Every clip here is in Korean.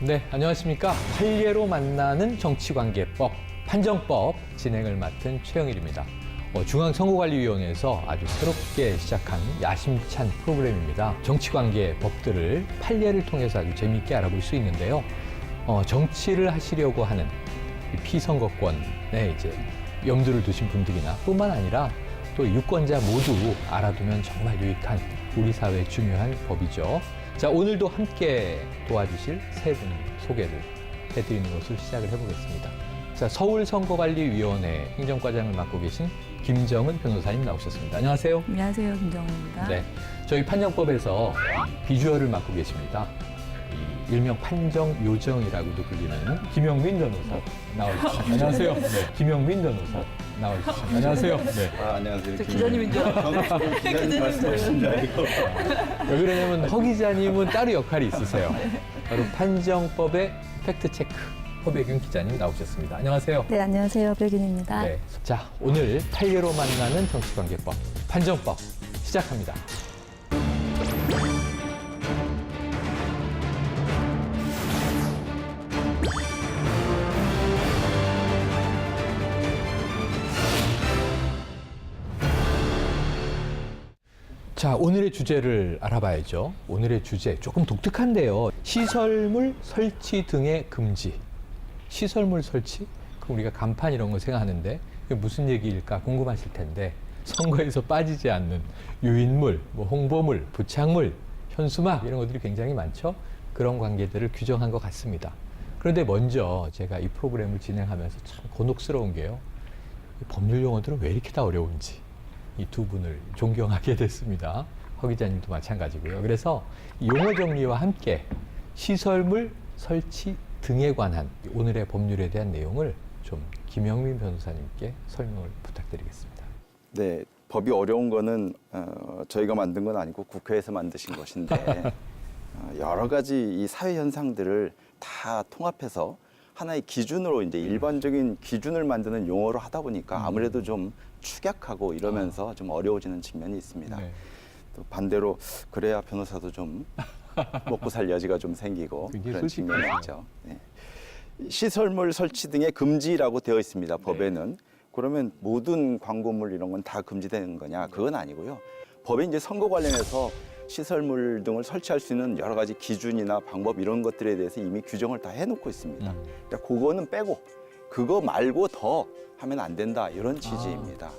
네, 안녕하십니까. 판례로 만나는 정치관계법, 판정법 진행을 맡은 최영일입니다. 중앙선거관리위원회에서 아주 새롭게 시작한 야심찬 프로그램입니다. 정치관계법들을 판례를 통해서 아주 재미있게 알아볼 수 있는데요. 정치를 하시려고 하는 피선거권에 이제 염두를 두신 분들이나 뿐만 아니라 또 유권자 모두 알아두면 정말 유익한 우리 사회의 중요한 법이죠. 자, 오늘도 함께 도와주실 세 분 소개를 해드리는 것으로 시작을 해보겠습니다. 자, 서울선거관리위원회 행정과장을 맡고 계신 김정은 변호사님 나오셨습니다. 안녕하세요. 안녕하세요. 김정은입니다. 네, 저희 판정법에서 비주얼을 맡고 계십니다. 이 일명 판정요정이라고도 불리는 김영민 변호사 나와주셨습니다. 안녕하세요. 네, 김영민 변호사 나와주셨습니다. 안녕하세요. 네. 안녕하세요. 기자님인 줄 알았어요. 기자님 말씀하신 줄 알고. 왜 그러냐면 허 기자님은 따로 역할이 있으세요. 바로 판정법의 팩트체크 허백윤 기자님 나오셨습니다. 안녕하세요. 네, 안녕하세요. 백윤입니다. 네. 자, 오늘 판례로 만나는 정치관계법, 판정법 시작합니다. 자, 오늘의 주제를 알아봐야죠. 오늘의 주제 조금 독특한데요. 시설물 설치 등의 금지. 시설물 설치? 그럼 우리가 간판 이런 거 생각하는데 이게 무슨 얘기일까 궁금하실 텐데 선거에서 빠지지 않는 유인물, 홍보물, 부착물, 현수막 이런 것들이 굉장히 많죠. 그런 관계들을 규정한 것 같습니다. 그런데 먼저 제가 이 프로그램을 진행하면서 참 곤혹스러운 게요. 이 법률 용어들은 왜 이렇게 다 어려운지 이 두 분을 존경하게 됐습니다. 허 기자님도 마찬가지고요. 그래서 용어 정리와 함께 시설물 설치 등에 관한 오늘의 법률에 대한 내용을 좀 김영민 변호사님께 설명을 부탁드리겠습니다. 네, 법이 어려운 거는 저희가 만든 건 아니고 국회에서 만드신 것인데 여러 가지 이 사회 현상들을 다 통합해서 하나의 기준으로 이제 일반적인 기준을 만드는 용어로 하다 보니까 아무래도 좀 축약하고 이러면서 좀 어려워지는 측면이 있습니다. 네. 또 반대로 그래야 변호사도 좀 먹고 살 여지가 좀 생기고 그런 측면이 있죠. 네. 시설물 설치 등의 금지라고 되어 있습니다. 법에는. 그러면 모든 광고물 이런 건 다 금지되는 거냐? 그건 아니고요. 법에 이제 선거 관련해서 시설물 등을 설치할 수 있는 여러 가지 기준이나 방법 이런 것들에 대해서 이미 규정을 다 해놓고 있습니다. 그러니까 그거는 빼고 그거 말고 더 하면 안 된다 이런 취지입니다.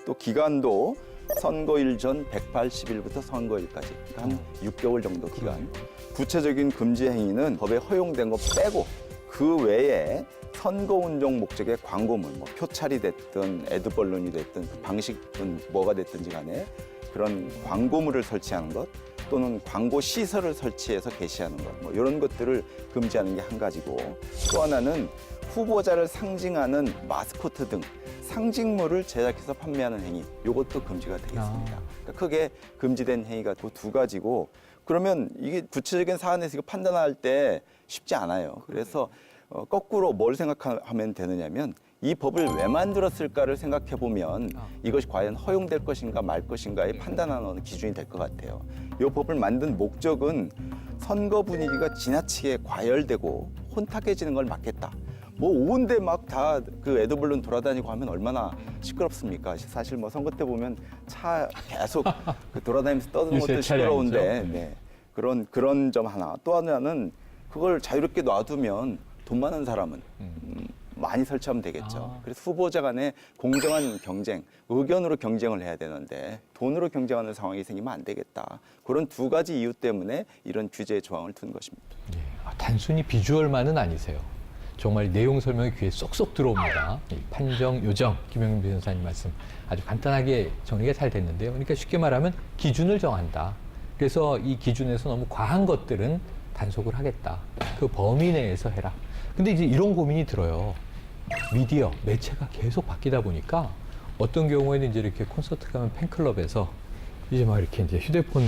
또 기간도 선거일 전 180일부터 선거일까지 그러니까 한 6개월 정도 기간. 구체적인 금지 행위는 법에 허용된 거 빼고 그 외에 선거운동 목적의 광고물, 표찰이 됐든 애드벌룬이 됐든 그 방식은 뭐가 됐든지 간에 그런 광고물을 설치하는 것 또는 광고 시설을 설치해서 게시하는 것 이런 것들을 금지하는 게 한 가지고 또 하나는 후보자를 상징하는 마스코트 등 상징물을 제작해서 판매하는 행위 이것도 금지가 되겠습니다. 그러니까 크게 금지된 행위가 그 두 가지고 그러면 이게 구체적인 사안에서 이거 판단할 때 쉽지 않아요. 그래서 거꾸로 뭘 생각하면 되느냐면 이 법을 왜 만들었을까를 생각해 보면 이것이 과연 허용될 것인가 말 것인가에 판단하는 기준이 될 것 같아요. 이 법을 만든 목적은 선거 분위기가 지나치게 과열되고 혼탁해지는 걸 막겠다. 온데 막 다 그 애드벌룬 돌아다니고 하면 얼마나 시끄럽습니까? 사실 선거 때 보면 차 계속 돌아다니면서 떠드는 것도 시끄러운데 네. 그런 점 하나. 또 하나는 그걸 자유롭게 놔두면 돈 많은 사람은 많이 설치하면 되겠죠. 그래서 후보자 간에 공정한 경쟁, 의견으로 경쟁을 해야 되는데 돈으로 경쟁하는 상황이 생기면 안 되겠다. 그런 두 가지 이유 때문에 이런 규제 조항을 둔 것입니다. 예, 단순히 비주얼만은 아니세요. 정말 내용 설명이 귀에 쏙쏙 들어옵니다. 판정 요정 김영민 변호사님 말씀 아주 간단하게 정리가 잘 됐는데요. 그러니까 쉽게 말하면 기준을 정한다. 그래서 이 기준에서 너무 과한 것들은 단속을 하겠다. 그 범위 내에서 해라. 근데 이제 이런 고민이 들어요. 미디어, 매체가 계속 바뀌다 보니까 어떤 경우에는 이제 이렇게 콘서트 가면 팬클럽에서 이제 막 이렇게 이제 휴대폰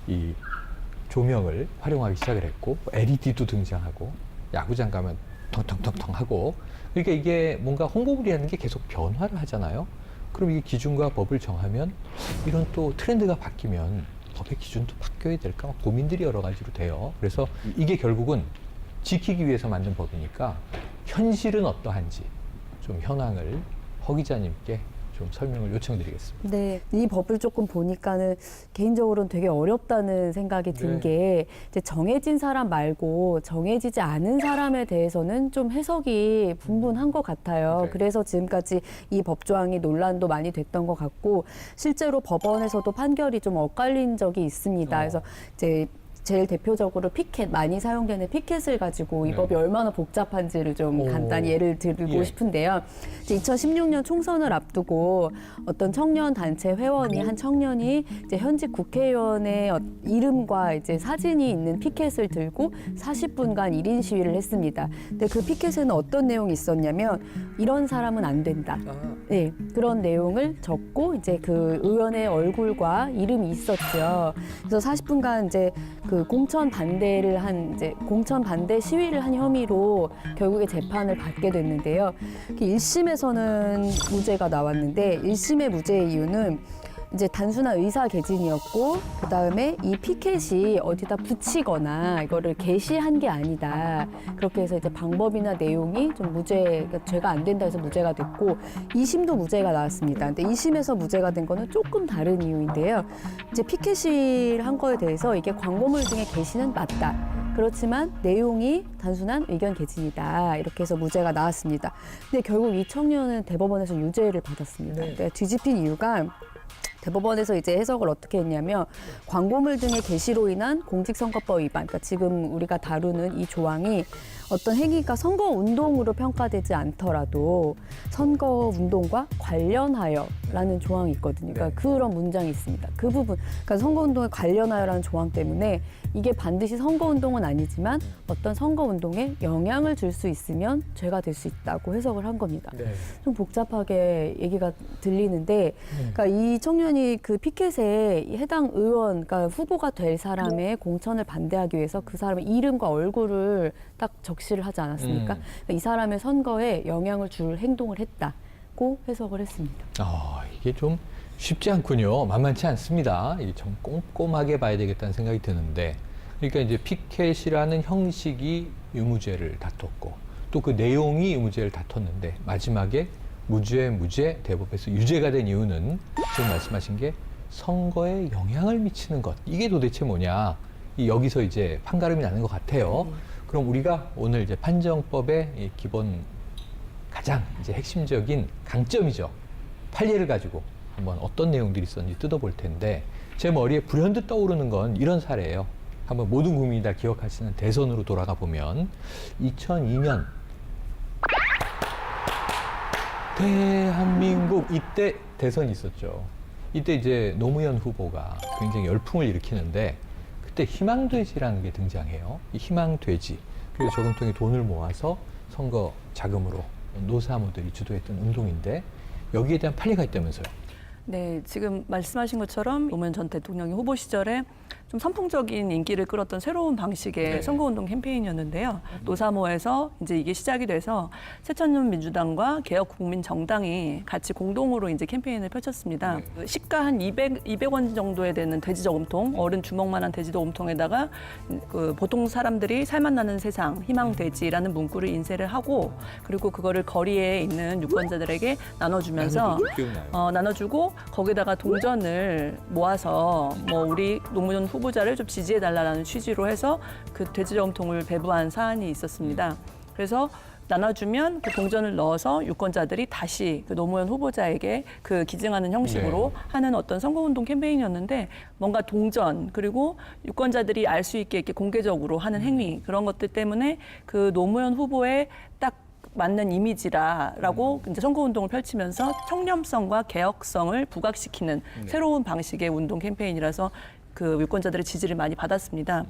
이 조명을 활용하기 시작을 했고 LED도 등장하고 야구장 가면 텅텅텅텅 하고 그러니까 이게 뭔가 홍보물이라는 게 계속 변화를 하잖아요. 그럼 이게 기준과 법을 정하면 이런 또 트렌드가 바뀌면 법의 기준도 바뀌어야 될까 고민들이 여러 가지로 돼요. 그래서 이게 결국은 지키기 위해서 만든 법이니까 현실은 어떠한지 좀 현황을 허 기자님께 좀 설명을 요청드리겠습니다. 네, 이 법을 조금 보니까는 개인적으로는 되게 어렵다는 생각이 든 게 이제 정해진 사람 말고 정해지지 않은 사람에 대해서는 좀 해석이 분분한 것 같아요. 네. 그래서 지금까지 이 법조항이 논란도 많이 됐던 것 같고 실제로 법원에서도 판결이 좀 엇갈린 적이 있습니다. 그래서 이제 제일 대표적으로 피켓, 많이 사용되는 피켓을 가지고 이 네. 법이 얼마나 복잡한지를 좀 오. 간단히 예를 들고 예. 싶은데요. 이제 2016년 총선을 앞두고 어떤 청년 단체 회원이 한 청년이 이제 현직 국회의원의 이름과 이제 사진이 있는 피켓을 들고 40분간 1인 시위를 했습니다. 근데 그 피켓에는 어떤 내용이 있었냐면 이런 사람은 안 된다. 네, 그런 내용을 적고 이제 그 의원의 얼굴과 이름이 있었죠. 그래서 40분간 이제 그 공천 반대를 한 이제 공천 반대 시위를 한 혐의로 결국에 재판을 받게 됐는데요. 1심에서는 무죄가 나왔는데 1심의 무죄의 이유는 이제 단순한 의사 개진이었고 그다음에 이 피켓이 어디다 붙이거나 이거를 게시한 게 아니다. 그렇게 해서 이제 방법이나 내용이 좀 그러니까 죄가 안 된다 해서 무죄가 됐고 2심도 무죄가 나왔습니다. 근데 2심에서 무죄가 된 거는 조금 다른 이유인데요. 이제 피켓을 한 거에 대해서 이게 광고물 등의 게시는 맞다. 그렇지만 내용이 단순한 의견 개진이다. 이렇게 해서 무죄가 나왔습니다. 근데 결국 이 청년은 대법원에서 유죄를 받았습니다. 네. 그러니까 뒤집힌 이유가 대법원에서 이제 해석을 어떻게 했냐면 광고물 등의 게시로 인한 공직선거법 위반, 그러니까 지금 우리가 다루는 이 조항이 어떤 행위가 선거운동으로 평가되지 않더라도 선거운동과 관련하여라는 조항이 있거든요. 그러니까 그런 문장이 있습니다. 그 부분, 그러니까 선거운동에 관련하여라는 조항 때문에 이게 반드시 선거운동은 아니지만 어떤 선거운동에 영향을 줄 수 있으면 죄가 될 수 있다고 해석을 한 겁니다. 네. 좀 복잡하게 얘기가 들리는데, 그러니까 이 청년이 그 피켓에 해당 의원, 그러니까 후보가 될 사람의 공천을 반대하기 위해서 그 사람의 이름과 얼굴을 딱 적시를 하지 않았습니까? 그러니까 이 사람의 선거에 영향을 줄 행동을 했다고 해석을 했습니다. 이게 좀 쉽지 않군요. 만만치 않습니다. 이게 좀 꼼꼼하게 봐야 되겠다는 생각이 드는데, 그러니까 이제 피켓이라는 형식이 유무죄를 다퉜고, 또 그 내용이 유무죄를 다퉜는데, 마지막에 무죄 대법에서 유죄가 된 이유는 지금 말씀하신 게 선거에 영향을 미치는 것. 이게 도대체 뭐냐? 여기서 이제 판가름이 나는 것 같아요. 그럼 우리가 오늘 이제 판정법의 이 기본 가장 이제 핵심적인 강점이죠. 판례를 가지고 한번 어떤 내용들이 있었는지 뜯어볼 텐데, 제 머리에 불현듯 떠오르는 건 이런 사례예요. 한번 모든 국민이 다 기억하시는 대선으로 돌아가 보면 2002년 대한민국 이때 대선이 있었죠. 이때 이제 노무현 후보가 굉장히 열풍을 일으키는데 그때 희망돼지라는 게 등장해요. 이 희망돼지, 그리고 저금통에 돈을 모아서 선거 자금으로 노사모들이 주도했던 운동인데 여기에 대한 판례가 있다면서요. 네, 지금 말씀하신 것처럼 노무현 전 대통령이 후보 시절에 좀 선풍적인 인기를 끌었던 새로운 방식의 네. 선거운동 캠페인이었는데요. 노사모에서 이제 이게 시작이 돼서 새천년 민주당과 개혁국민정당이 같이 공동으로 이제 캠페인을 펼쳤습니다. 네. 그 시가 한 200원 정도에 되는 돼지 저금통, 어른 주먹만한 돼지 저금통에다가 그 보통 사람들이 살맛 나는 세상, 희망돼지라는 문구를 인쇄를 하고, 그리고 그거를 거리에 있는 유권자들에게 나눠주면서 나눠주고 거기다가 동전을 모아서 뭐 우리 노무현 후보자를 좀 지지해달라는 취지로 해서 그 돼지 저금통을 배부한 사안이 있었습니다. 그래서 나눠주면 그 동전을 넣어서 유권자들이 다시 그 노무현 후보자에게 그 기증하는 형식으로 하는 어떤 선거운동 캠페인이었는데, 뭔가 동전 그리고 유권자들이 알 수 있게 이렇게 공개적으로 하는 행위, 그런 것들 때문에 그 노무현 후보의 딱 맞는 이미지라라고 이제 선거운동을 펼치면서 청렴성과 개혁성을 부각시키는 새로운 방식의 운동 캠페인이라서 그 유권자들의 지지를 많이 받았습니다.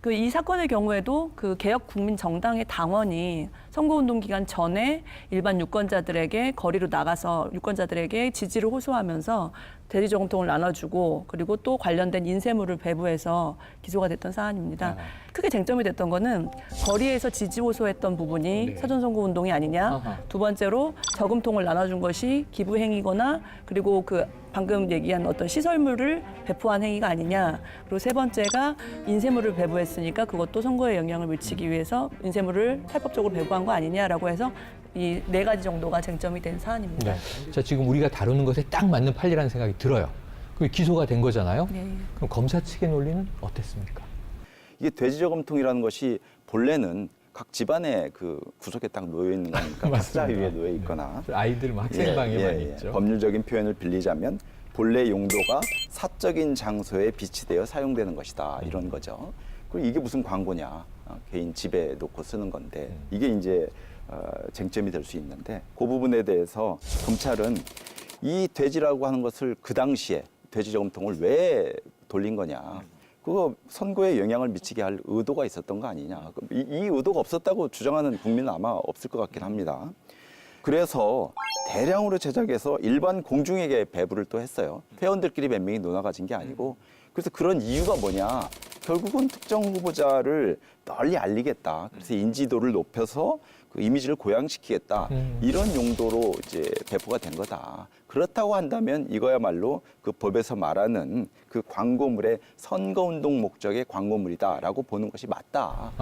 그 이 사건의 경우에도 그 개혁국민정당의 당원이 선거운동 기간 전에 일반 유권자들에게 거리로 나가서 유권자들에게 지지를 호소하면서 돼지 저금통을 나눠주고, 그리고 또 관련된 인쇄물을 배부해서 기소가 됐던 사안입니다. 크게 쟁점이 됐던 거는 거리에서 지지 호소했던 부분이 사전선거운동이 아니냐. 두 번째로 저금통을 나눠준 것이 기부행위거나, 그리고 그 방금 얘기한 어떤 시설물을 배포한 행위가 아니냐. 그리고 세 번째가 인쇄물을 배부했으니까 그것도 선거에 영향을 미치기 위해서 인쇄물을 탈법적으로 배부한 거 아니냐라고 해서 이 네 가지 정도가 쟁점이 된 사안입니다. 네. 자, 지금 우리가 다루는 것에 딱 맞는 판례라는 생각이 들어요. 그럼 기소가 된 거잖아요. 네. 그럼 검사 측의 논리는 어땠습니까? 이게 돼지저금통이라는 것이 본래는 각 집안의 그 구석에 딱 놓여 있는 거니까 탁자 위에 놓여 있거나 아이들 뭐 학생방에 많이 있죠. 법률적인 표현을 빌리자면 본래 용도가 사적인 장소에 비치되어 사용되는 것이다 이런 거죠. 그리고 이게 무슨 광고냐? 개인 집에 놓고 쓰는 건데 이게 이제 쟁점이 될 수 있는데 그 부분에 대해서 검찰은 이 돼지라고 하는 것을 그 당시에 돼지저금통을 왜 돌린 거냐? 그거 선거에 영향을 미치게 할 의도가 있었던 거 아니냐. 이 의도가 없었다고 주장하는 국민은 아마 없을 것 같긴 합니다. 그래서 대량으로 제작해서 일반 공중에게 배부를 또 했어요. 회원들끼리 몇 명이 논아 가진 게 아니고. 그래서 그런 이유가 뭐냐. 결국은 특정 후보자를 널리 알리겠다. 그래서 인지도를 높여서 그 이미지를 고양시키겠다. 이런 용도로 이제 배포가 된 거다. 그렇다고 한다면 이거야말로 그 법에서 말하는 그 광고물의 선거운동 목적의 광고물이다라고 보는 것이 맞다.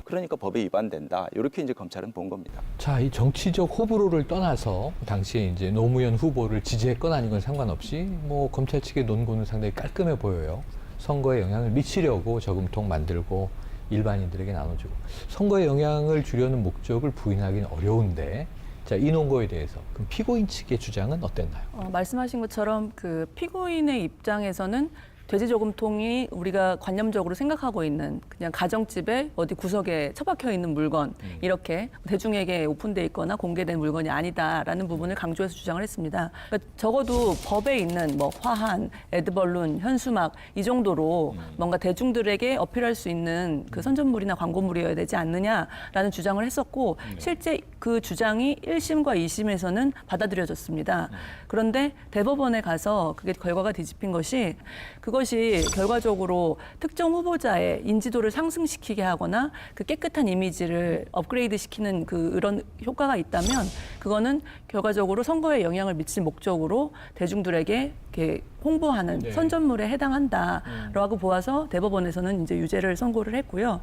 그러니까 법에 위반된다. 이렇게 이제 검찰은 본 겁니다. 자, 이 정치적 호불호를 떠나서 당시에 이제 노무현 후보를 지지했건 아니건 상관없이 뭐 검찰 측의 논고는 상당히 깔끔해 보여요. 선거에 영향을 미치려고 저금통 만들고 일반인들에게 나눠주고 선거에 영향을 주려는 목적을 부인하기는 어려운데 자, 이 논거에 대해서 그럼 피고인 측의 주장은 어땠나요? 말씀하신 것처럼 그 피고인의 입장에서는 돼지저금통이 우리가 관념적으로 생각하고 있는 그냥 가정집에 어디 구석에 처박혀 있는 물건 이렇게 대중에게 오픈돼 있거나 공개된 물건이 아니다라는 부분을 강조해서 주장을 했습니다. 그러니까 적어도 법에 있는 뭐 화한, 에드벌룬, 현수막 이 정도로 뭔가 대중들에게 어필할 수 있는 그 선전물이나 광고물이어야 되지 않느냐라는 주장을 했었고 실제 그 주장이 1심과 2심에서는 받아들여졌습니다. 그런데 대법원에 가서 그게 결과가 뒤집힌 것이 그것이 결과적으로 특정 후보자의 인지도를 상승시키게 하거나 그 깨끗한 이미지를 업그레이드 시키는 그런 효과가 있다면 그거는 결과적으로 선거에 영향을 미칠 목적으로 대중들에게 이렇게 홍보하는 선전물에 해당한다라고 보아서 대법원에서는 이제 유죄를 선고를 했고요.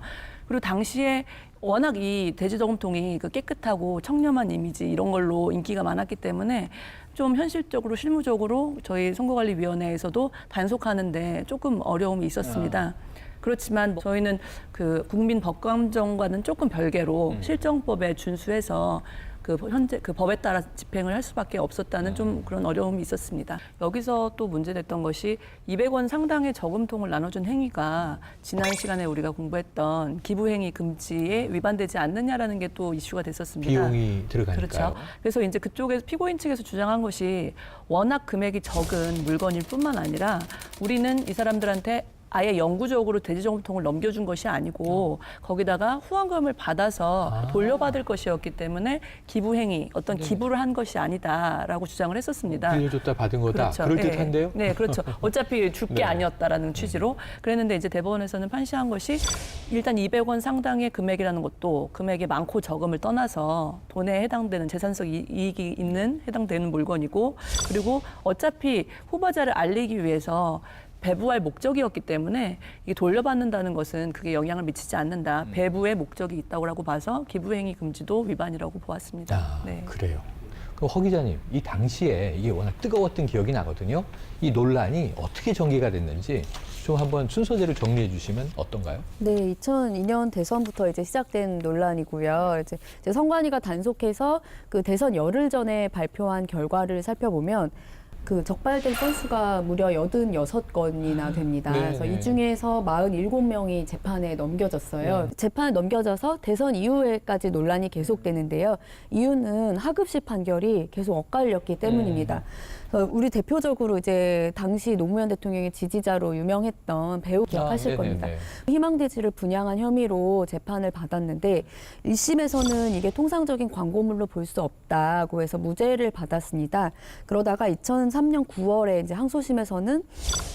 그리고 당시에 워낙 이 돼지저금통이 그 깨끗하고 청렴한 이미지 이런 걸로 인기가 많았기 때문에 좀 현실적으로 실무적으로 저희 선거관리위원회에서도 단속하는데 조금 어려움이 있었습니다. 그렇지만 저희는 그 국민 법감정과는 조금 별개로 실정법에 준수해서 그 현재 그 법에 따라 집행을 할 수밖에 없었다는 좀 그런 어려움이 있었습니다. 여기서 또 문제됐던 것이 200원 상당의 저금통을 나눠준 행위가 지난 시간에 우리가 공부했던 기부행위 금지에 위반되지 않느냐라는 게 또 이슈가 됐었습니다. 비용이 들어가니까요. 그렇죠. 그래서 이제 그쪽에서 피고인 측에서 주장한 것이 워낙 금액이 적은 물건일 뿐만 아니라 우리는 이 사람들한테 아예 영구적으로 돼지저금통을 넘겨준 것이 아니고 거기다가 후원금을 받아서 돌려받을 것이었기 때문에 기부행위, 어떤 기부를 한 것이 아니다라고 주장을 했었습니다. 빌려줬다 받은 거다. 그렇죠. 그럴듯한데요? 네, 그렇죠. 어차피 줄 게 아니었다라는 취지로. 그랬는데 이제 대법원에서는 판시한 것이 일단 200원 상당의 금액이라는 것도 금액이 많고 적음을 떠나서 돈에 해당되는 재산적 이익이 있는 해당되는 물건이고 그리고 어차피 후보자를 알리기 위해서 배부할 목적이었기 때문에 이게 돌려받는다는 것은 그게 영향을 미치지 않는다. 배부의 목적이 있다고 봐서 기부행위 금지도 위반이라고 보았습니다. 네. 그래요. 그럼 허 기자님, 이 당시에 이게 워낙 뜨거웠던 기억이 나거든요. 이 논란이 어떻게 전개가 됐는지 좀 한번 순서대로 정리해 주시면 어떤가요? 네, 2002년 대선부터 이제 시작된 논란이고요. 이제 선관위가 단속해서 그 대선 열흘 전에 발표한 결과를 살펴보면 그 적발된 건수가 무려 86건이나 됩니다. 네, 그래서 네. 이 중에서 47명이 재판에 넘겨졌어요. 재판에 넘겨져서 대선 이후에까지 논란이 계속되는데요. 이유는 하급식 판결이 계속 엇갈렸기 때문입니다. 우리 대표적으로 이제 당시 노무현 대통령의 지지자로 유명했던 배우 기억하실 겁니다. 희망돼지를 분양한 혐의로 재판을 받았는데 1심에서는 이게 통상적인 광고물로 볼 수 없다고 해서 무죄를 받았습니다. 그러다가 2003년 2003년 9월에 이제 항소심에서는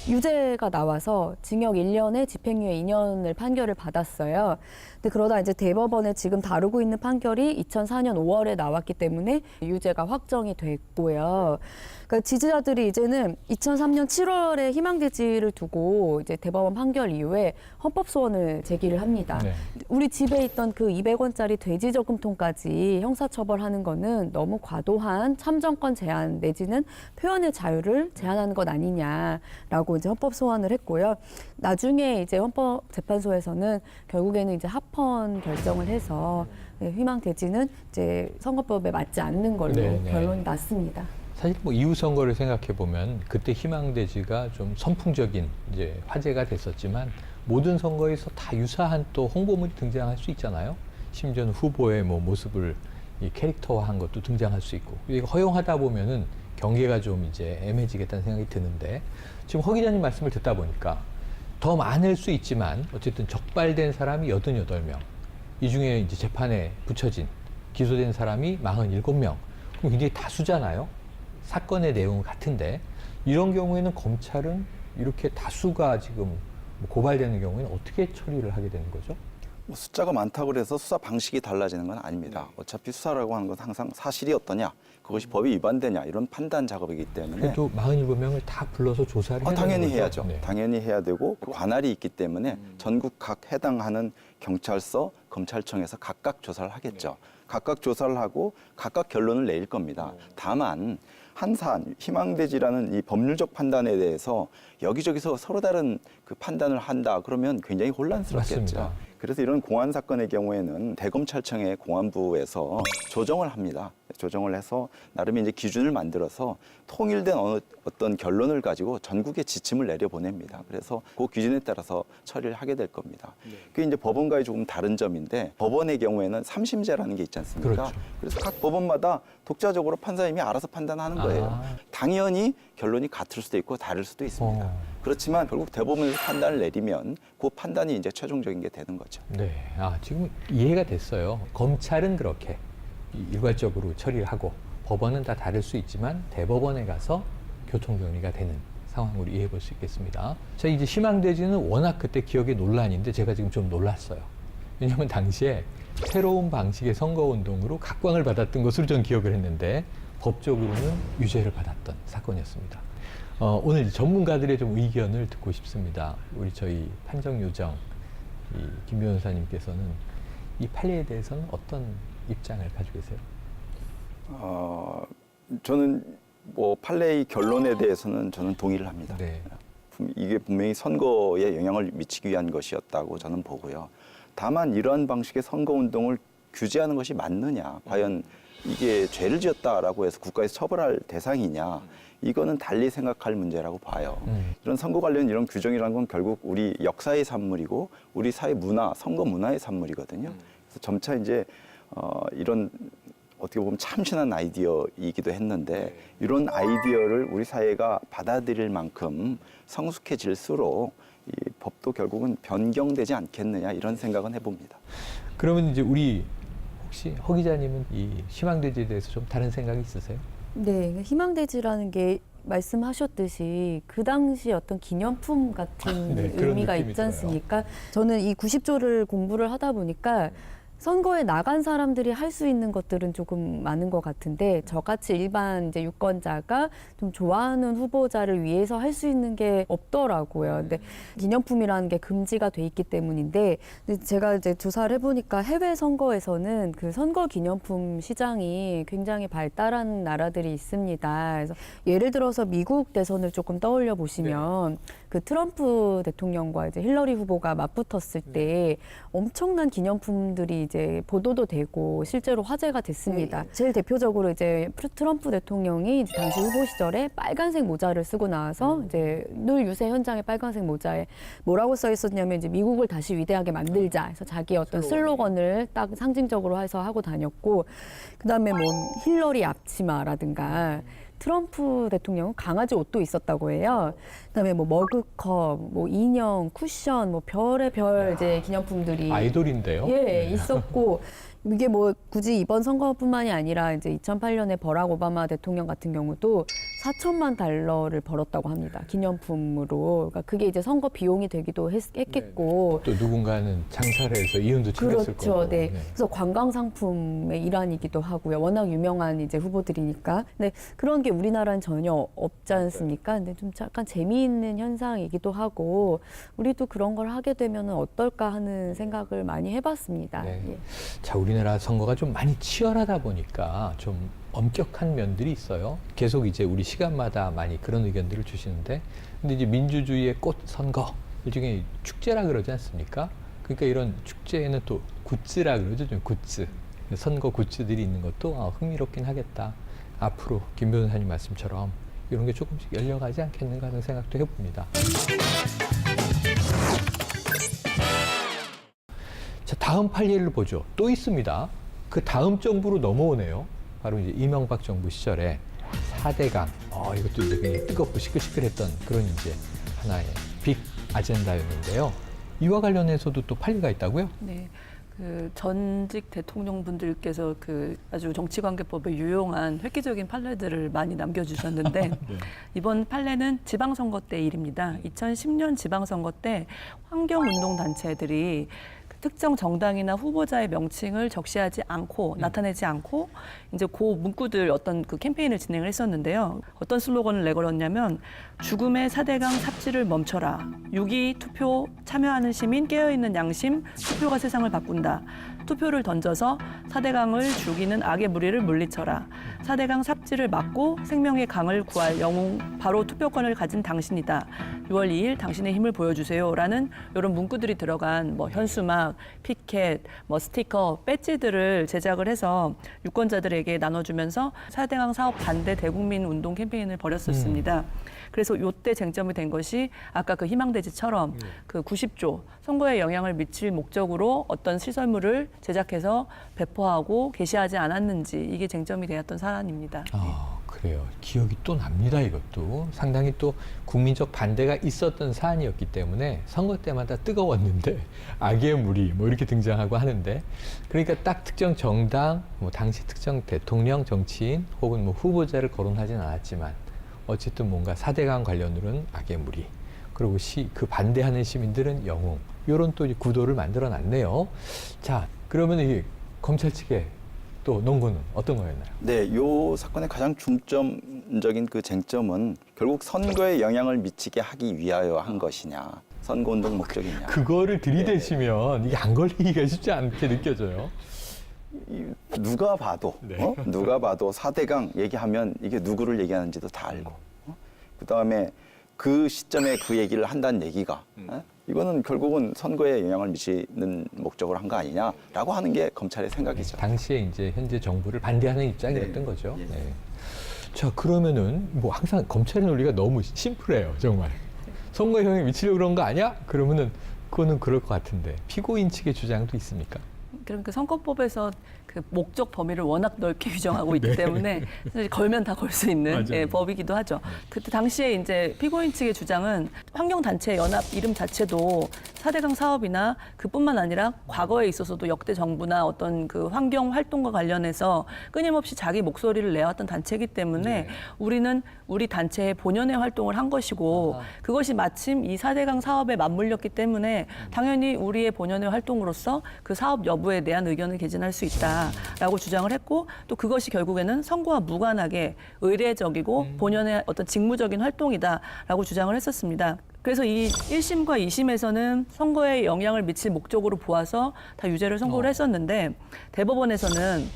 유죄가 나와서 징역 1년에 집행유예 2년을 판결을 받았어요. 근데 그러다 이제 대법원에 지금 다루고 있는 판결이 2004년 5월에 나왔기 때문에 유죄가 확정이 됐고요. 그러니까 지지자들이 이제는 2003년 7월에 희망대지를 두고 이제 대법원 판결 이후에 헌법소원을 제기를 합니다. 네. 우리 집에 있던 그 200원짜리 돼지 저금통까지 형사처벌하는 거는 너무 과도한 참정권 제한 내지는 표현의 자유를 제한하는 것 아니냐라고 이제 헌법 소원을 했고요. 나중에 이제 헌법재판소에서는 결국에는 이제 합헌 결정을 해서 희망돼지는 이제 선거법에 맞지 않는 걸로 네, 네. 결론이 났습니다. 사실 뭐 이후 선거를 생각해 보면 그때 희망돼지가 좀 선풍적인 이제 화제가 됐었지만 모든 선거에서 다 유사한 또 홍보물이 등장할 수 있잖아요. 심지어 후보의 뭐 모습을 이 캐릭터화한 것도 등장할 수 있고 이거 허용하다 보면은 경계가 좀 이제 애매해지겠다는 생각이 드는데 지금 허 기자님 말씀을 듣다 보니까 더 많을 수 있지만 어쨌든 적발된 사람이 88명, 이 중에 이제 재판에 붙여진 기소된 사람이 47명, 그럼 굉장히 다수잖아요. 사건의 내용은 같은데 이런 경우에는 검찰은 이렇게 다수가 지금 고발되는 경우에는 어떻게 처리를 하게 되는 거죠? 뭐 숫자가 많다고 해서 수사 방식이 달라지는 건 아닙니다. 어차피 수사라고 하는 건 항상 사실이 어떠냐, 그것이 법이 위반되냐 이런 판단 작업이기 때문에 그래도 47명을 다 불러서 조사를 해야 당연히 되는 거죠? 해야죠. 네. 당연히 해야 되고 관할이 있기 때문에 전국 각 해당하는 경찰서, 검찰청에서 각각 조사를 하겠죠. 각각 조사를 하고 각각 결론을 내릴 겁니다. 다만 한 사안, 희망돼지라는 이 법률적 판단에 대해서 여기저기서 서로 다른 그 판단을 한다 그러면 굉장히 혼란스럽겠죠. 맞습니다. 그래서 이런 공안 사건의 경우에는 대검찰청의 공안부에서 조정을 합니다. 조정을 해서 나름의 이제 기준을 만들어서 통일된 어떤 결론을 가지고 전국에 지침을 내려보냅니다. 그래서 그 기준에 따라서 처리를 하게 될 겁니다. 그게 이제 법원과의 조금 다른 점인데 법원의 경우에는 3심제라는 게 있지 않습니까? 그렇죠. 그래서 각 법원마다 독자적으로 판사님이 알아서 판단하는 거예요. 아. 당연히 결론이 같을 수도 있고 다를 수도 있습니다. 그렇지만 결국 대법원에서 판단을 내리면 그 판단이 이제 최종적인 게 되는 거죠. 네, 지금 이해가 됐어요. 검찰은 그렇게 일괄적으로 처리를 하고 법원은 다 다를 수 있지만 대법원에 가서 교통정리가 되는 상황으로 이해해 볼 수 있겠습니다. 자, 이제 희망돼지는 워낙 그때 기억에 논란인데 제가 지금 좀 놀랐어요. 왜냐하면 당시에 새로운 방식의 선거운동으로 각광을 받았던 것으로 전 기억을 했는데 법적으로는 유죄를 받았던 사건이었습니다. 오늘 전문가들의 좀 의견을 듣고 싶습니다. 우리 저희 판정요정 김 변호사님께서는 이 판례에 대해서는 어떤 입장을 가지고 계세요? 저는 뭐 판례의 결론에 대해서는 저는 동의를 합니다. 네. 이게 분명히 선거에 영향을 미치기 위한 것이었다고 저는 보고요. 다만 이러한 방식의 선거운동을 규제하는 것이 맞느냐, 과연 이게 죄를 지었다라고 해서 국가에서 처벌할 대상이냐, 이거는 달리 생각할 문제라고 봐요. 이런 선거 관련 이런 규정이라는 건 결국 우리 역사의 산물이고 우리 사회 문화, 선거 문화의 산물이거든요. 그래서 점차 이제 이런 어떻게 보면 참신한 아이디어이기도 했는데 이런 아이디어를 우리 사회가 받아들일 만큼 성숙해질수록 이 법도 결국은 변경되지 않겠느냐 이런 생각은 해봅니다. 그러면 이제 우리 혹시 허 기자님은 이 희망돼지에 대해서 좀 다른 생각이 있으세요? 네, 희망돼지라는 게 말씀하셨듯이 그 당시 어떤 기념품 같은 네, 그런 의미가 느낌이 있지 않습니까? 저는 이 90조를 공부를 하다 보니까 선거에 나간 사람들이 할 수 있는 것들은 조금 많은 것 같은데 저같이 일반 이제 유권자가 좀 좋아하는 후보자를 위해서 할 수 있는 게 없더라고요. 근데 기념품이라는 게 금지가 돼 있기 때문인데 근데 제가 이제 조사를 해보니까 해외 선거에서는 그 선거 기념품 시장이 굉장히 발달한 나라들이 있습니다. 그래서 예를 들어서 미국 대선을 조금 떠올려 보시면 그 트럼프 대통령과 이제 힐러리 후보가 맞붙었을 때 엄청난 기념품들이 이제 보도도 되고 실제로 화제가 됐습니다. 제일 대표적으로 이제 트럼프 대통령이 이제 당시 후보 시절에 빨간색 모자를 쓰고 나와서 이제 늘 유세 현장에 빨간색 모자에 뭐라고 써 있었냐면 이제 미국을 다시 위대하게 만들자 해서 자기 어떤 슬로건을 딱 상징적으로 해서 하고 다녔고 그다음에 뭐 힐러리 앞치마라든가 트럼프 대통령은 강아지 옷도 있었다고 해요. 그다음에 뭐 머그컵, 뭐 인형, 쿠션, 뭐 별의별 이제 기념품들이 아이돌인데요. 예, 있었고 이게 뭐 굳이 이번 선거뿐만이 아니라 이제 2008년에 버락 오바마 대통령 같은 경우도 4천만 달러를 벌었다고 합니다. 기념품으로. 그러니까 그게 이제 선거 비용이 되기도 했겠고. 또 누군가는 장사를 해서 이윤도 챙겼을 그렇죠. 거고. 네. 그래서 관광 상품의 일환이기도 하고요. 워낙 유명한 이제 후보들이니까. 근데 그런 게 우리나라는 전혀 없지 않습니까? 근데 좀 약간 재미있는 현상이기도 하고 우리도 그런 걸 하게 되면 어떨까 하는 생각을 많이 해봤습니다. 네. 예. 자, 우리나라 선거가 좀 많이 치열하다 보니까 좀 엄격한 면들이 있어요. 계속 이제 우리 시간마다 많이 그런 의견들을 주시는데, 근데 이제 민주주의의 꽃 선거 일종의 축제라 그러지 않습니까? 그러니까 이런 축제에는 또 굿즈라 그러죠, 좀 굿즈. 선거 굿즈들이 있는 것도 흥미롭긴 하겠다. 앞으로 김 변호사님 말씀처럼 이런 게 조금씩 열려가지 않겠는가 하는 생각도 해봅니다. 자, 다음 판례를 보죠. 또 있습니다. 그 다음 정부로 넘어오네요. 바로 이제 이명박 정부 시절에 4대강, 이것도 이제 굉장히 뜨겁고 시끌시끌했던 그런 이제 하나의 빅 아젠다였는데요. 이와 관련해서도 또 판례가 있다고요? 네. 그 전직 대통령분들께서 그 아주 정치관계법에 유용한 획기적인 판례들을 많이 남겨주셨는데 네. 이번 판례는 지방선거 때 일입니다. 2010년 지방선거 때 환경운동단체들이 특정 정당이나 후보자의 명칭을 적시하지 않고 나타내지 않고 이제 그 문구들 어떤 그 캠페인을 진행을 했었는데요. 어떤 슬로건을 내걸었냐면 죽음의 4대강 삽질을 멈춰라. 6.2 투표 참여하는 시민 깨어있는 양심 투표가 세상을 바꾼다. 투표를 던져서 4대강을 죽이는 악의 무리를 물리쳐라. 4대강 삽질을 막고 생명의 강을 구할 영웅 바로 투표권을 가진 당신이다. 6월 2일 당신의 힘을 보여주세요. 라는 이런 문구들이 들어간 뭐 현수막, 피켓, 뭐 스티커, 배지들을 제작을 해서 유권자들에게 나눠주면서 4대강 사업 반대 대국민 운동 캠페인을 벌였었습니다. 그래서 이때 쟁점이 된 것이 아까 그 희망대지처럼 그 90조 선거에 영향을 미칠 목적으로 어떤 시설물을 제작해서 배포하고 게시하지 않았는지 이게 쟁점이 되었던 사안입니다. 그래요. 기억이 또 납니다, 이것도. 상당히 또 국민적 반대가 있었던 사안이었기 때문에 선거 때마다 뜨거웠는데 악의 무리 뭐 이렇게 등장하고 하는데, 그러니까 딱 특정 정당, 뭐 당시 특정 대통령, 정치인 혹은 뭐 후보자를 거론하진 않았지만 어쨌든 뭔가 4대강 관련으로는 악의 무리, 그리고 그 반대하는 시민들은 영웅, 이런 또 구도를 만들어 놨네요. 자, 그러면 이 검찰 측의 또 논거는 어떤 거였나요? 네, 이 사건의 가장 중점적인 그 쟁점은 결국 선거에 영향을 미치게 하기 위하여 한 것이냐, 선거운동 목적이냐. 그거를 들이대시면 이게 안 걸리기가 쉽지 않게 느껴져요. 누가 봐도 네. 누가 봐도 4대강 얘기하면 이게 누구를 얘기하는지도 다 알고, 그다음에 그 시점에 그 얘기를 한다는 얘기가 이거는 결국은 선거에 영향을 미치는 목적으로 한 거 아니냐라고 하는 게 검찰의 생각이죠. 당시에 이제 현재 정부를 반대하는 입장이었던 거죠. 네. 자, 그러면은 뭐 항상 검찰의 논리가 너무 심플해요, 정말. 선거에 영향을 미치려고 그런 거 아니야? 그러면은 그거는 그럴 것 같은데 피고인 측의 주장도 있습니까? 그러니까 선거법에서 그 목적 범위를 워낙 넓게 규정하고 있기 때문에 사실 걸면 다 걸 수 있는 법이기도 하죠. 그때 당시에 이제 피고인 측의 주장은 환경단체 연합 이름 자체도 4대강 사업이나 그뿐만 아니라 과거에 있어서도 역대 정부나 어떤 그 환경 활동과 관련해서 끊임없이 자기 목소리를 내왔던 단체이기 때문에 우리는 우리 단체의 본연의 활동을 한 것이고 그것이 마침 이 4대강 사업에 맞물렸기 때문에 당연히 우리의 본연의 활동으로서 그 사업 여부에 대한 의견을 개진할 수 있다라고 주장을 했고, 또 그것이 결국에는 선거와 무관하게 의례적이고 본연의 어떤 직무적인 활동이다라고 주장을 했었습니다. 그래서 이 1심과 2심에서는 선거에 영향을 미칠 목적으로 보아서 다 유죄를 선고를 했었는데, 대법원에서는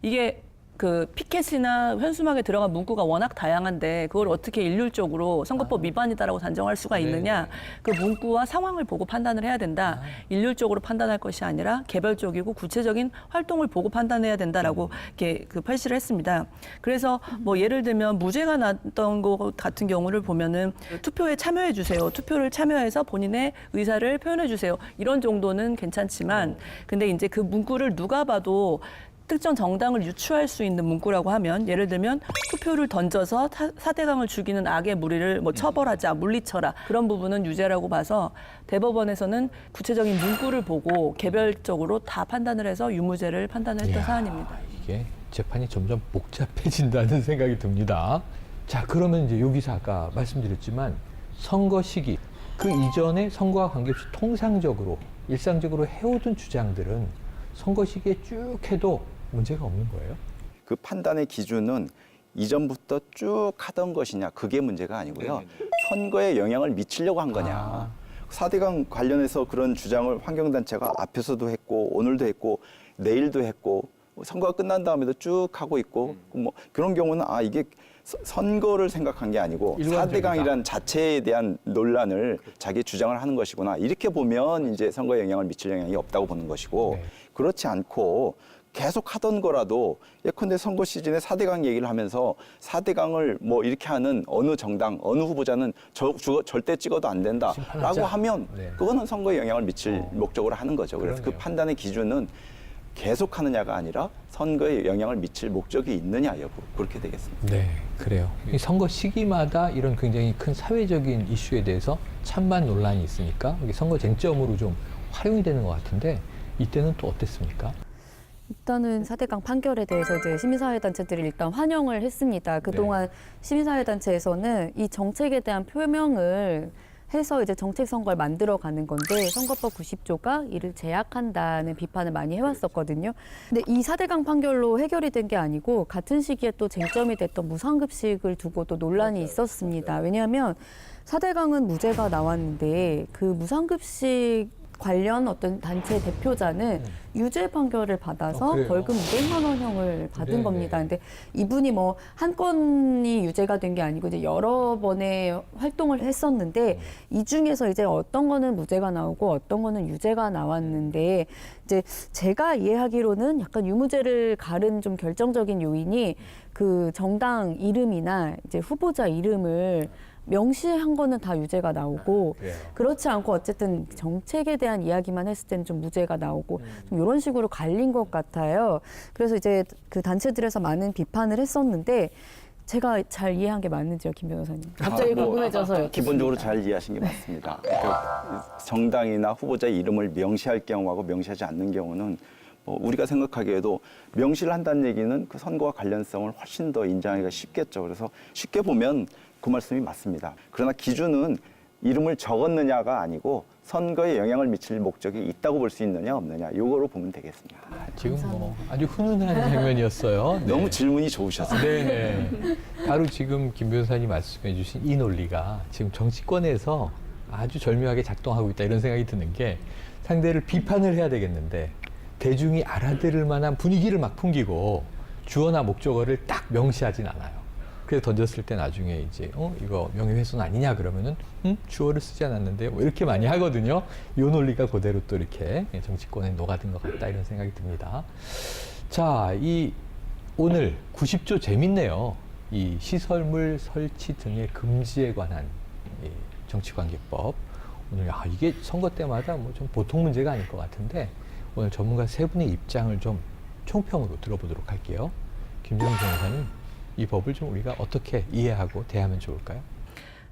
이게 그 피켓이나 현수막에 들어간 문구가 워낙 다양한데 그걸 어떻게 일률적으로 선거법 위반이다라고 단정할 수가 있느냐. 그 문구와 상황을 보고 판단을 해야 된다. 일률적으로 판단할 것이 아니라 개별적이고 구체적인 활동을 보고 판단해야 된다라고 이렇게 그 판시를 했습니다. 그래서 뭐 예를 들면 무죄가 났던 것 같은 경우를 보면은 투표에 참여해 주세요. 투표를 참여해서 본인의 의사를 표현해 주세요. 이런 정도는 괜찮지만 근데 이제 그 문구를 누가 봐도 특정 정당을 유추할 수 있는 문구라고 하면 예를 들면 투표를 던져서 사대강을 죽이는 악의 무리를 뭐 처벌하자, 물리쳐라 그런 부분은 유죄라고 봐서 대법원에서는 구체적인 문구를 보고 개별적으로 다 판단을 해서 유무죄를 판단을 했던 이야, 사안입니다. 이게 재판이 점점 복잡해진다는 생각이 듭니다. 자, 그러면 이제 여기서 아까 말씀드렸지만 선거 시기 그 이전에 선거와 관계없이 통상적으로 일상적으로 해오던 주장들은 선거 시기에 쭉 해도 문제가 없는 거예요? 그 판단의 기준은 이전부터 쭉 하던 것이냐 그게 문제가 아니고요. 선거에 영향을 미치려고 한 거냐. 4대강 관련해서 그런 주장을 환경단체가 앞에서도 했고 오늘도 했고 내일도 했고 선거가 끝난 다음에도 쭉 하고 있고 뭐 그런 경우는 이게 선거를 생각한 게 아니고 일관적이다. 4대강이란 자체에 대한 논란을 자기 주장을 하는 것이구나. 이렇게 보면 이제 선거에 영향을 미칠 영향이 없다고 보는 것이고 네. 그렇지 않고 계속 하던 거라도 예컨대 선거 시즌에 4대강 얘기를 하면서 4대강을 뭐 이렇게 하는 어느 정당, 어느 후보자는 절대 찍어도 안 된다라고 심판하자. 하면 네. 그거는 선거에 영향을 미칠 목적으로 하는 거죠. 그래서 그 그러네요. 판단의 기준은 계속 하느냐가 아니라 선거에 영향을 미칠 목적이 있느냐 여부 그렇게 되겠습니다. 네, 그래요. 이 선거 시기마다 이런 굉장히 큰 사회적인 이슈에 대해서 찬반 논란이 있으니까 이게 선거 쟁점으로 좀 활용이 되는 것 같은데 이때는 또 어땠습니까? 일단은 4대강 판결에 대해서 이제 시민사회단체들이 일단 환영을 했습니다. 그동안 시민사회단체에서는 이 정책에 대한 표명을 해서 이제 정책 선거를 만들어가는 건데 선거법 90조가 이를 제약한다는 비판을 많이 해왔었거든요. 근데 이 4대강 판결로 해결이 된 게 아니고 같은 시기에 또 쟁점이 됐던 무상급식을 두고 또 논란이 있었습니다. 왜냐하면 4대강은 무죄가 나왔는데 그 무상급식 관련 어떤 단체 대표자는 유죄 판결을 받아서 그래요? 벌금 200만 원형을 받은 네네. 겁니다. 근데 이분이 뭐 한 건이 유죄가 된 게 아니고 이제 여러 번의 활동을 했었는데 이 중에서 이제 어떤 거는 무죄가 나오고 어떤 거는 유죄가 나왔는데 이제 제가 이해하기로는 약간 유무죄를 가른 좀 결정적인 요인이 그 정당 이름이나 이제 후보자 이름을 명시한 거는 다 유죄가 나오고 그래요. 그렇지 않고 어쨌든 정책에 대한 이야기만 했을 때는 좀 무죄가 나오고 좀 이런 식으로 갈린 것 같아요. 그래서 이제 그 단체들에서 많은 비판을 했었는데 제가 잘 이해한 게 맞는지요, 김 변호사님? 갑자기 궁금해져서요. 기본적으로 잘 이해하신 게 맞습니다. 그러니까 정당이나 후보자의 이름을 명시할 경우하고 명시하지 않는 경우는 뭐 우리가 생각하기에도 명시를 한다는 얘기는 그 선거와 관련성을 훨씬 더 인정하기가 쉽겠죠. 그래서 쉽게 보면 그 말씀이 맞습니다. 그러나 기준은 이름을 적었느냐가 아니고 선거에 영향을 미칠 목적이 있다고 볼 수 있느냐 없느냐 이거로 보면 되겠습니다. 지금 뭐 아주 훈훈한 장면이었어요. 네. 너무 질문이 좋으셨어요. 네. 바로 지금 김 변호사님 말씀해 주신 이 논리가 지금 정치권에서 아주 절묘하게 작동하고 있다 이런 생각이 드는 게 상대를 비판을 해야 되겠는데 대중이 알아들을 만한 분위기를 막 풍기고 주어나 목적어를 딱 명시하진 않아요. 그래서 던졌을 때 나중에 이제 이거 명예훼손 아니냐 그러면은 주어를 쓰지 않았는데 뭐 이렇게 많이 하거든요. 이 논리가 그대로 또 이렇게 정치권에 녹아든 것 같다 이런 생각이 듭니다. 자, 이 오늘 90조 재밌네요. 이 시설물 설치 등의 금지에 관한 이 정치관계법. 오늘 이게 선거 때마다 뭐 좀 보통 문제가 아닐 것 같은데 오늘 전문가 세 분의 입장을 좀 총평으로 들어보도록 할게요. 김정은 변호사님, 이 법을 좀 우리가 어떻게 이해하고 대하면 좋을까요?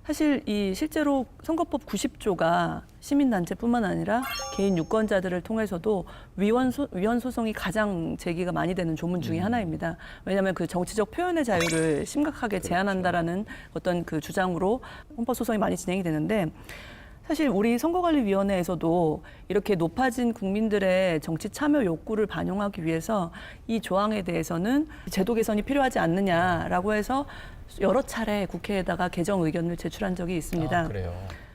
사실 이 실제로 선거법 90조가 시민단체뿐만 아니라 개인 유권자들을 통해서도 위헌 소송이 가장 제기가 많이 되는 조문 중에 하나입니다. 왜냐하면 그 정치적 표현의 자유를 심각하게 제한한다라는 어떤 그 주장으로 헌법 소송이 많이 진행이 되는데 사실 우리 선거관리위원회에서도 이렇게 높아진 국민들의 정치 참여 욕구를 반영하기 위해서 이 조항에 대해서는 제도 개선이 필요하지 않느냐라고 해서 여러 차례 국회에다가 개정 의견을 제출한 적이 있습니다. 그래요.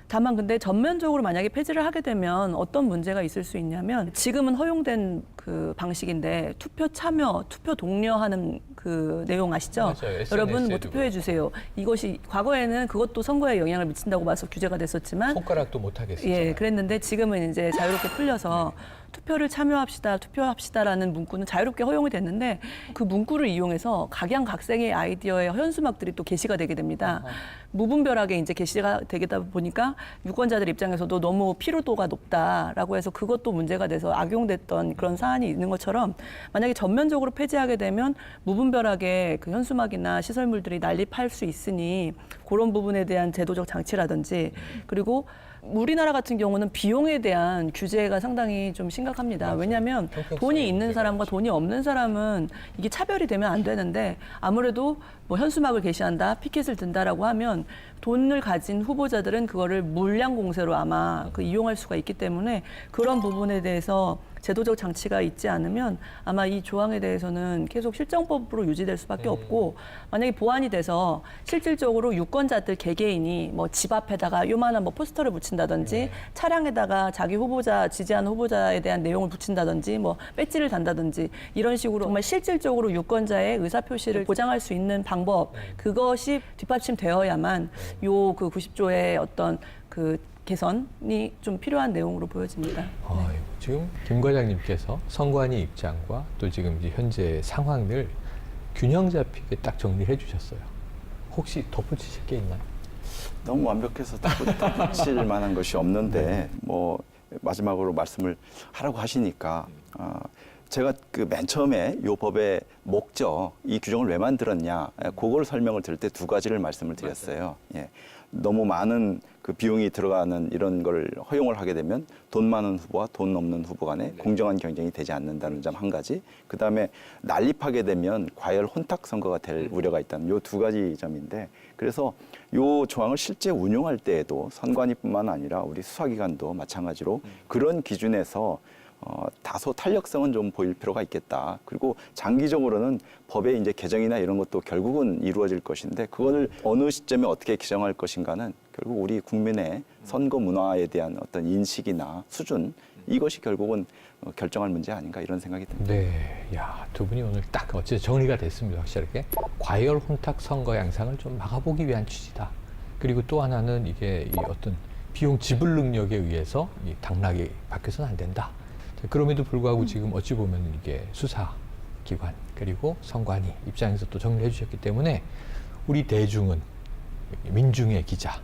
다만 근데 전면적으로 만약에 폐지를 하게 되면 어떤 문제가 있을 수 있냐면 지금은 허용된 그 방식인데 투표 참여, 투표 독려하는 그 내용 아시죠? 맞아요. 여러분 뭐 SNS에도 투표해 주세요. 이것이 과거에는 그것도 선거에 영향을 미친다고 봐서 규제가 됐었지만 손가락도 못 하겠어요. 예, 그랬는데 지금은 이제 자유롭게 풀려서 투표를 참여합시다, 투표합시다라는 문구는 자유롭게 허용이 됐는데 그 문구를 이용해서 각양각색의 아이디어의 현수막들이 또 게시가 되게 됩니다. 무분별하게 이제 게시가 되다 보니까 유권자들 입장에서도 너무 피로도가 높다라고 해서 그것도 문제가 돼서 악용됐던 그런 사안이 있는 것처럼 만약에 전면적으로 폐지하게 되면 무분별하게 그 현수막이나 시설물들이 난립할 수 있으니 그런 부분에 대한 제도적 장치라든지 그리고 우리나라 같은 경우는 비용에 대한 규제가 상당히 좀 심각합니다. 맞아요. 왜냐하면 돈이 있는 사람과 돈이 없는 사람은 이게 차별이 되면 안 되는데 아무래도 뭐 현수막을 게시한다, 피켓을 든다라고 하면 돈을 가진 후보자들은 그거를 물량 공세로 아마 그 이용할 수가 있기 때문에 그런 부분에 대해서 제도적 장치가 있지 않으면 아마 이 조항에 대해서는 계속 실정법으로 유지될 수밖에 없고 만약에 보완이 돼서 실질적으로 유권자들 개개인이 뭐 집 앞에다가 요만한 뭐 포스터를 붙인다든지 차량에다가 자기 후보자 지지하는 후보자에 대한 내용을 붙인다든지 뭐 배지를 단다든지 이런 식으로 정말 실질적으로 유권자의 의사 표시를 보장할 수 있는 방법 그것이 뒷받침되어야만 요 그 90조의 어떤 그 개선이 좀 필요한 내용으로 보여집니다. 아이고, 지금 김 과장님께서 선관위 입장과 또 지금 이제 현재 상황을 균형 잡히게 딱 정리해 주셨어요. 혹시 덧붙이실 게 있나요? 너무 완벽해서 덧붙일 만한 것이 없는데 뭐 마지막으로 말씀을 하라고 하시니까 제가 그 맨 처음에 이 법의 목적, 이 규정을 왜 만들었냐, 그걸 설명을 드릴 때 두 가지를 말씀을 드렸어요. 예. 너무 많은 그 비용이 들어가는 이런 걸 허용을 하게 되면 돈 많은 후보와 돈 없는 후보 간에 공정한 경쟁이 되지 않는다는 점 한 가지. 그 다음에 난립하게 되면 과열 혼탁 선거가 될 우려가 있다는 요 두 가지 점인데 그래서 요 조항을 실제 운용할 때에도 선관위뿐만 아니라 우리 수사기관도 마찬가지로 그런 기준에서 다소 탄력성은 좀 보일 필요가 있겠다. 그리고 장기적으로는 법의 이제 개정이나 이런 것도 결국은 이루어질 것인데 그거를 어느 시점에 어떻게 개정할 것인가는 결국 우리 국민의 선거 문화에 대한 어떤 인식이나 수준 이것이 결국은 결정할 문제 아닌가 이런 생각이 듭니다. 네, 야, 두 분이 오늘 딱 어째 정리가 됐습니다. 확실하게 과열 혼탁 선거 양상을 좀 막아보기 위한 취지다. 그리고 또 하나는 이게 이 어떤 비용 지불 능력에 의해서 이 당락이 바뀌어서는 안 된다. 그럼에도 불구하고 지금 어찌 보면 이게 수사기관 그리고 선관위 입장에서 또 정리해 주셨기 때문에 우리 대중은 민중의 기자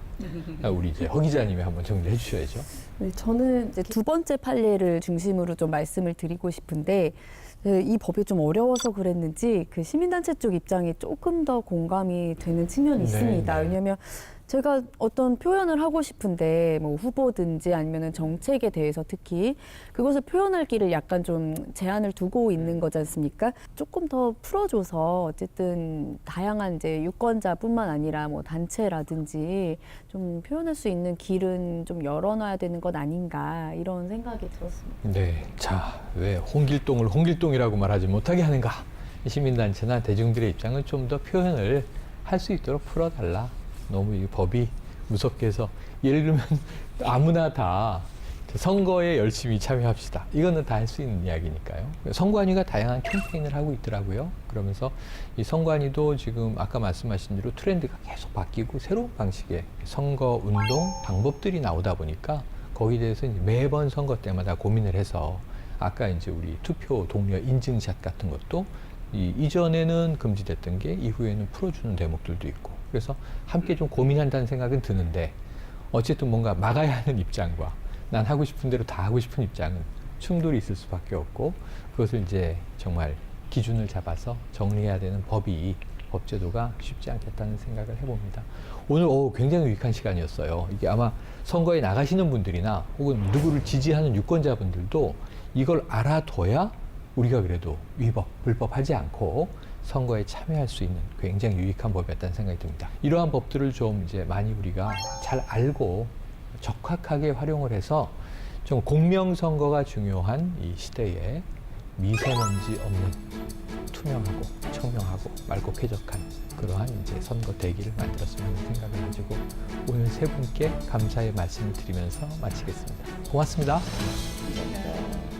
우리 이제 허 기자님이 한번 정리해 주셔야죠. 네, 저는 이제 두 번째 판례를 중심으로 좀 말씀을 드리고 싶은데 이 법이 좀 어려워서 그랬는지 그 시민단체 쪽 입장이 조금 더 공감이 되는 측면이 있습니다. 네. 왜냐하면 제가 어떤 표현을 하고 싶은데 뭐 후보든지 아니면은 정책에 대해서 특히 그것을 표현할 길을 약간 좀 제한을 두고 있는 거지 않습니까? 조금 더 풀어줘서 어쨌든 다양한 이제 유권자뿐만 아니라 뭐 단체라든지 좀 표현할 수 있는 길은 좀 열어놔야 되는 것 아닌가 이런 생각이 들었습니다. 네, 자, 왜 홍길동을 홍길동이라고 말하지 못하게 하는가? 시민단체나 대중들의 입장은 좀 더 표현을 할 수 있도록 풀어달라. 너무 이 법이 무섭게 해서 예를 들면 아무나 다 선거에 열심히 참여합시다. 이거는 다 할 수 있는 이야기니까요. 선관위가 다양한 캠페인을 하고 있더라고요. 그러면서 이 선관위도 지금 아까 말씀하신 대로 트렌드가 계속 바뀌고 새로운 방식의 선거 운동 방법들이 나오다 보니까 거기에 대해서 이제 매번 선거 때마다 고민을 해서 아까 이제 우리 투표 동료 인증샷 같은 것도 이전에는 금지됐던 게 이후에는 풀어주는 대목들도 있고 그래서 함께 좀 고민한다는 생각은 드는데 어쨌든 뭔가 막아야 하는 입장과 난 하고 싶은 대로 다 하고 싶은 입장은 충돌이 있을 수밖에 없고 그것을 이제 정말 기준을 잡아서 정리해야 되는 법제도가 쉽지 않겠다는 생각을 해봅니다. 오늘 굉장히 유익한 시간이었어요. 이게 아마 선거에 나가시는 분들이나 혹은 누구를 지지하는 유권자분들도 이걸 알아둬야 우리가 그래도 위법, 불법하지 않고 선거에 참여할 수 있는 굉장히 유익한 법이었다는 생각이 듭니다. 이러한 법들을 좀 이제 많이 우리가 잘 알고 적확하게 활용을 해서 좀 공명선거가 중요한 이 시대에 미세먼지 없는 투명하고 청명하고 맑고 쾌적한 그러한 이제 선거 대기를 만들었으면 하는 생각을 가지고 오늘 세 분께 감사의 말씀을 드리면서 마치겠습니다. 고맙습니다. 네.